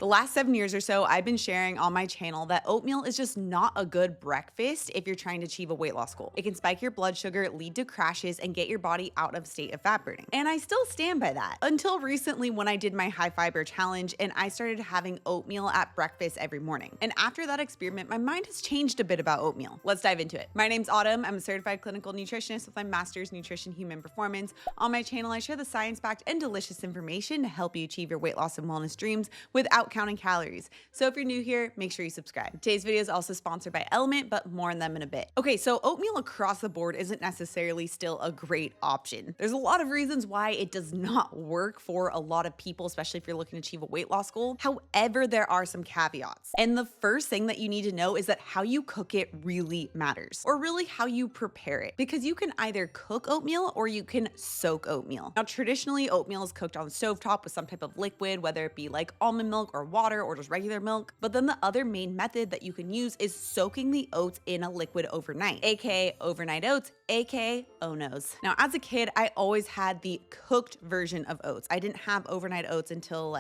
The last 7 years or so, I've been sharing on my channel that oatmeal is just not a good breakfast if you're trying to achieve a weight loss goal. It can spike your blood sugar, lead to crashes, and get your body out of state of fat burning. And I still stand by that. Until recently when I did my high fiber challenge and I started having oatmeal at breakfast every morning. And after that experiment, my mind has changed a bit about oatmeal. Let's dive into it. My name's Autumn. I'm a certified clinical nutritionist with my master's nutrition human performance. On my channel, I share the science-backed and delicious information to help you achieve your weight loss and wellness dreams without counting calories. So if you're new here, make sure you subscribe. Today's video is also sponsored by Element, but more on them in a bit. Okay, so oatmeal across the board isn't necessarily still a great option. There's a lot of reasons why it does not work for a lot of people, especially if you're looking to achieve a weight loss goal. However, there are some caveats. And the first thing that you need to know is that how you cook it really matters, or really how you prepare it, because you can either cook oatmeal or you can soak oatmeal. Now, traditionally, oatmeal is cooked on the stovetop with some type of liquid, whether it be like almond milk or water or just regular milk. But then the other main method that you can use is soaking the oats in a liquid overnight, aka overnight oats, aka O-Nos. Now, as a kid, I always had the cooked version of oats. I didn't have overnight oats until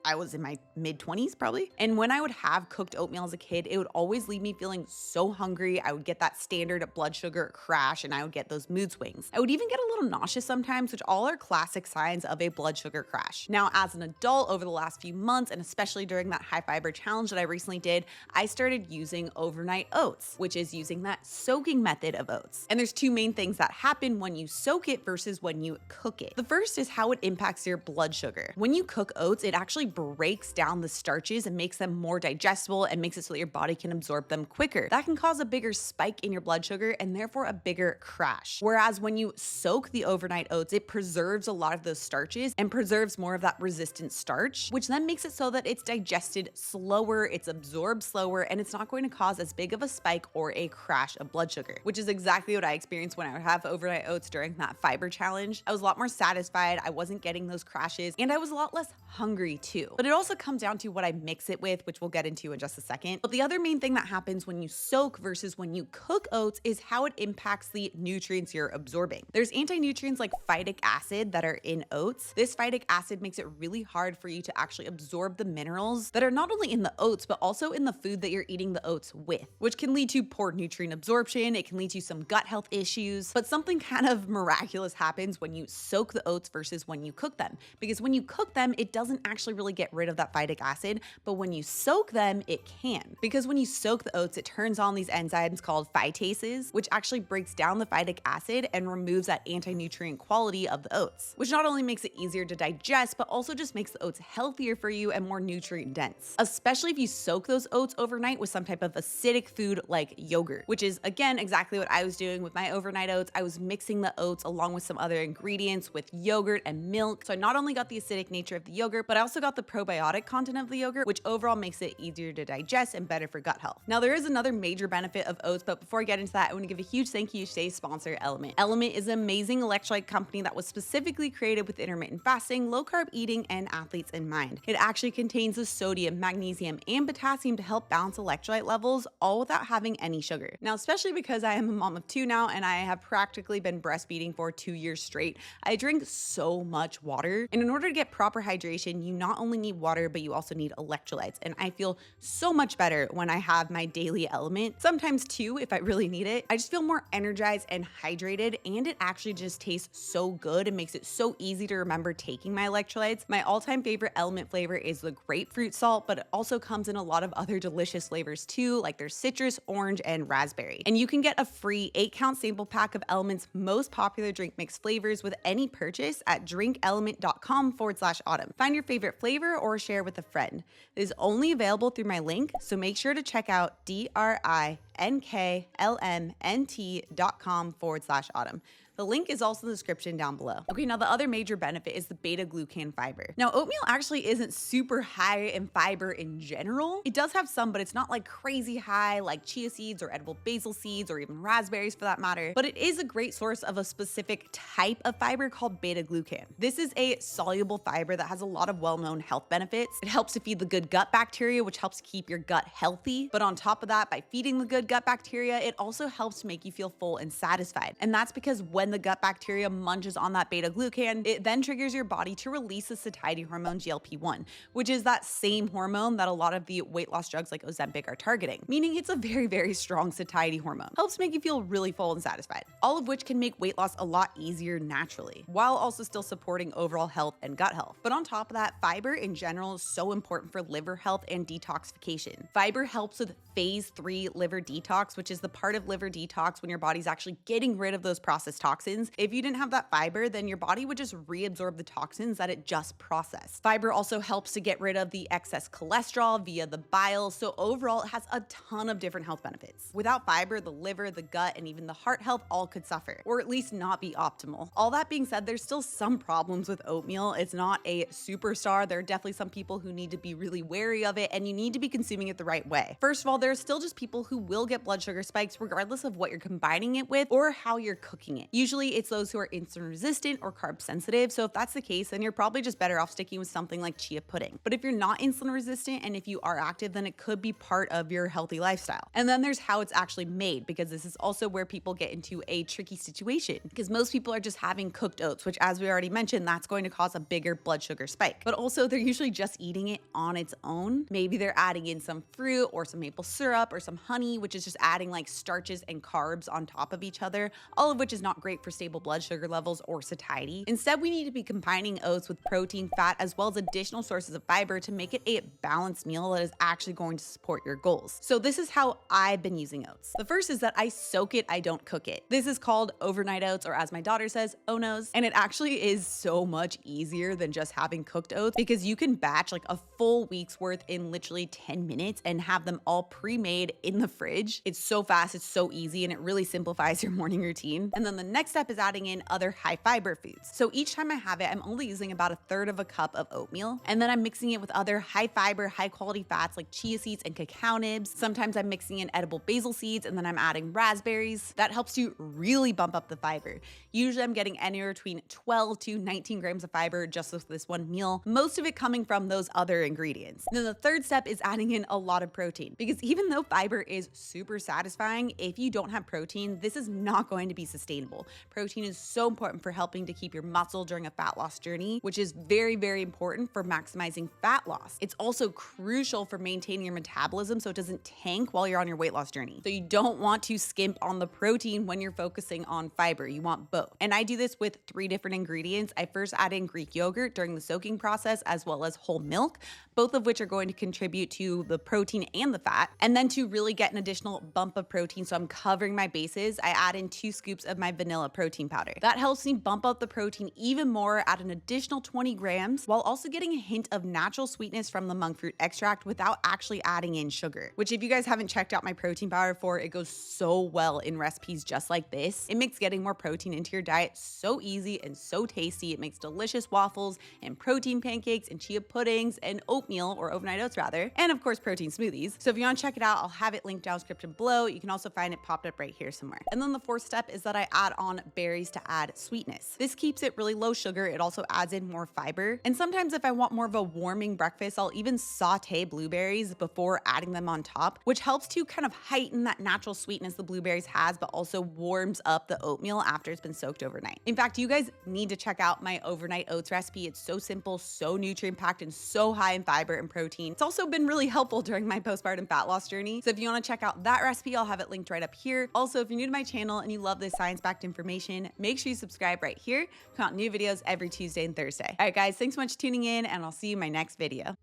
I was in my mid-20s probably. And when I would have cooked oatmeal as a kid, it would always leave me feeling so hungry. I would get that standard blood sugar crash and I would get those mood swings. I would even get a little nauseous sometimes, which all are classic signs of a blood sugar crash. Now, as an adult over the last few months, and especially during that high fiber challenge that I recently did, I started using overnight oats, which is using that soaking method of oats. And there's two main things that happen when you soak it versus when you cook it. The first is how it impacts your blood sugar. When you cook oats, it actually breaks down the starches and makes them more digestible and makes it so that your body can absorb them quicker. That can cause a bigger spike in your blood sugar and therefore a bigger crash. Whereas when you soak the overnight oats, it preserves a lot of those starches and preserves more of that resistant starch, which then makes it so that it's digested slower, it's absorbed slower, and it's not going to cause as big of a spike or a crash of blood sugar, which is exactly what I experienced when I would have overnight oats during that fiber challenge. I was a lot more satisfied, I wasn't getting those crashes, and I was a lot less hungry too. But it also comes down to what I mix it with, which we'll get into in just a second. But the other main thing that happens when you soak versus when you cook oats is how it impacts the nutrients you're absorbing. There's anti-nutrients like phytic acid that are in oats. This phytic acid makes it really hard for you to actually absorb the minerals that are not only in the oats, but also in the food that you're eating the oats with, which can lead to poor nutrient absorption. It can lead to some gut health issues, but something kind of miraculous happens when you soak the oats versus when you cook them. Because when you cook them, it doesn't actually really get rid of that phytic acid, but when you soak them, it can. Because when you soak the oats, it turns on these enzymes called phytases, which actually breaks down the phytic acid and removes that anti-nutrient quality of the oats, which not only makes it easier to digest, but also just makes the oats healthier for you and more nutrient dense, especially if you soak those oats overnight with some type of acidic food like yogurt, which is again exactly what I was doing with my overnight oats. I was mixing the oats along with some other ingredients with yogurt and milk. So I not only got the acidic nature of the yogurt, but I also got the probiotic content of the yogurt, which overall makes it easier to digest and better for gut health. Now, there is another major benefit of oats, but before I get into that, I want to give a huge thank you to today's sponsor, Element. Element is an amazing electrolyte company that was specifically created with intermittent fasting, low carb eating, and athletes in mind. It actually contains the sodium, magnesium, and potassium to help balance electrolyte levels, all without having any sugar. Now, especially because I am a mom of two now, and I have practically been breastfeeding for 2 years straight, I drink so much water. And in order to get proper hydration, you not only need water, but you also need electrolytes. And I feel so much better when I have my daily Element, sometimes two if I really need it. I just feel more energized and hydrated, and it actually just tastes so good and makes it so easy to remember taking my electrolytes. My all-time favorite Element flavor is the grapefruit salt, but it also comes in a lot of other delicious flavors too, like there's citrus, orange, and raspberry. And you can get a free 8-count sample pack of Element's most popular drink mix flavors with any purchase at drinkelement.com/autumn. Find your favorite flavor or share with a friend. It is only available through my link, so make sure to check out drinklmnt.com/autumn. The link is also in the description down below. Okay, now the other major benefit is the beta glucan fiber. Now, oatmeal actually isn't super high in fiber in general. It does have some, but it's not like crazy high like chia seeds or edible basil seeds or even raspberries for that matter. But it is a great source of a specific type of fiber called beta glucan. This is a soluble fiber that has a lot of well-known health benefits. It helps to feed the good gut bacteria, which helps keep your gut healthy. But on top of that, by feeding the good gut bacteria, it also helps make you feel full and satisfied. And that's because when the gut bacteria munches on that beta glucan, it then triggers your body to release the satiety hormone GLP-1, which is that same hormone that a lot of the weight loss drugs like Ozempic are targeting, meaning it's a very, very strong satiety hormone. Helps make you feel really full and satisfied, all of which can make weight loss a lot easier naturally, while also still supporting overall health and gut health. But on top of that, fiber in general is so important for liver health and detoxification. Fiber helps with phase 3 liver detox, which is the part of liver detox when your body's actually getting rid of those processed toxins. If you didn't have that fiber, then your body would just reabsorb the toxins that it just processed. Fiber also helps to get rid of the excess cholesterol via the bile, so overall it has a ton of different health benefits. Without fiber, the liver, the gut, and even the heart health all could suffer, or at least not be optimal. All that being said, there's still some problems with oatmeal. It's not a superstar. There are definitely some people who need to be really wary of it, and you need to be consuming it the right way. First of all, there are still just people who will get blood sugar spikes regardless of what you're combining it with or how you're cooking it. Usually it's those who are insulin resistant or carb sensitive, so if that's the case, then you're probably just better off sticking with something like chia pudding. But if you're not insulin resistant and if you are active, then it could be part of your healthy lifestyle. And then there's how it's actually made, because this is also where people get into a tricky situation, because most people are just having cooked oats, which, as we already mentioned, that's going to cause a bigger blood sugar spike. But also they're usually just eating it on its own. Maybe they're adding in some fruit or some maple syrup or some honey, which is just adding like starches and carbs on top of each other, all of which is not great for stable blood sugar levels or satiety. Instead, we need to be combining oats with protein, fat, as well as additional sources of fiber to make it a balanced meal that is actually going to support your goals. So this is how I've been using oats. The first is that I soak it, I don't cook it. This is called overnight oats, or as my daughter says, Onos. And it actually is so much easier than just having cooked oats, because you can batch like a full week's worth in literally 10 minutes and have them all pre-made in the fridge. It's so fast, it's so easy, and it really simplifies your morning routine. And then the next step is adding in other high fiber foods. So each time I have it, I'm only using about 1/3 of a cup of oatmeal, and then I'm mixing it with other high fiber, high quality fats like chia seeds and cacao nibs. Sometimes I'm mixing in edible basil seeds, and then I'm adding raspberries. That helps to really bump up the fiber. Usually I'm getting anywhere between 12 to 19 grams of fiber just with this one meal, most of it coming from those other ingredients. And then the third step is adding in a lot of protein, because even though fiber is super satisfying, if you don't have protein, this is not going to be sustainable. Protein is so important for helping to keep your muscle during a fat loss journey, which is very, very important for maximizing fat loss. It's also crucial for maintaining your metabolism so it doesn't tank while you're on your weight loss journey. So you don't want to skimp on the protein when you're focusing on fiber. You want both. And I do this with 3 different ingredients. I first add in Greek yogurt during the soaking process, as well as whole milk, both of which are going to contribute to the protein and the fat. And then to really get an additional bump of protein, so I'm covering my bases, I add in 2 scoops of my vanilla protein powder. That helps me bump up the protein even more at an additional 20 grams, while also getting a hint of natural sweetness from the monk fruit extract without actually adding in sugar, which, if you guys haven't checked out my protein powder for, it goes so well in recipes just like this. It makes getting more protein into your diet so easy and so tasty. It makes delicious waffles and protein pancakes and chia puddings and oatmeal, or overnight oats rather, and of course protein smoothies. So if you want to check it out, I'll have it linked down description below. You can also find it popped up right here somewhere. And then the 4th step is that I add on berries to add sweetness. This keeps it really low sugar. It also adds in more fiber. And sometimes if I want more of a warming breakfast, I'll even saute blueberries before adding them on top, which helps to kind of heighten that natural sweetness the blueberries has, but also warms up the oatmeal after it's been soaked overnight. In fact, you guys need to check out my overnight oats recipe. It's so simple, so nutrient packed, and so high in fiber and protein. It's also been really helpful during my postpartum fat loss journey. So if you want to check out that recipe, I'll have it linked right up here. Also, if you're new to my channel and you love this science-backed information, make sure you subscribe right here. Come out new videos every Tuesday and Thursday. All right, guys, thanks so much for tuning in, and I'll see you in my next video.